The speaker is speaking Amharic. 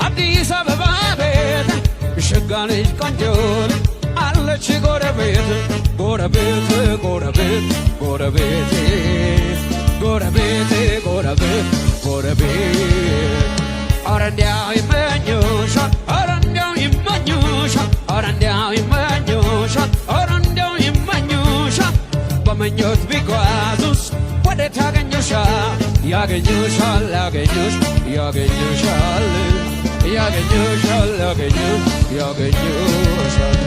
አዲስ አበባ ቤት ሸጋነች ቆንጆን አለች ጎረቤት ጎረቤት ጎረቤት ጎረቤት ጎረቤት ጎረቤት ጎረቤት ኧረ እንዲያው ይመኙሻል ኧረ እንዲያው ይመኙሻል ኧረ እንዲያው ይመኙሻል ኧረ እንዲያው ይመኙሻል በምኞት ቢጓዙስ ወዴት ያገኙሻል ያገኙሻል ያገኙሽ ያገኙሻል ያገኙሻል ያገኙሻል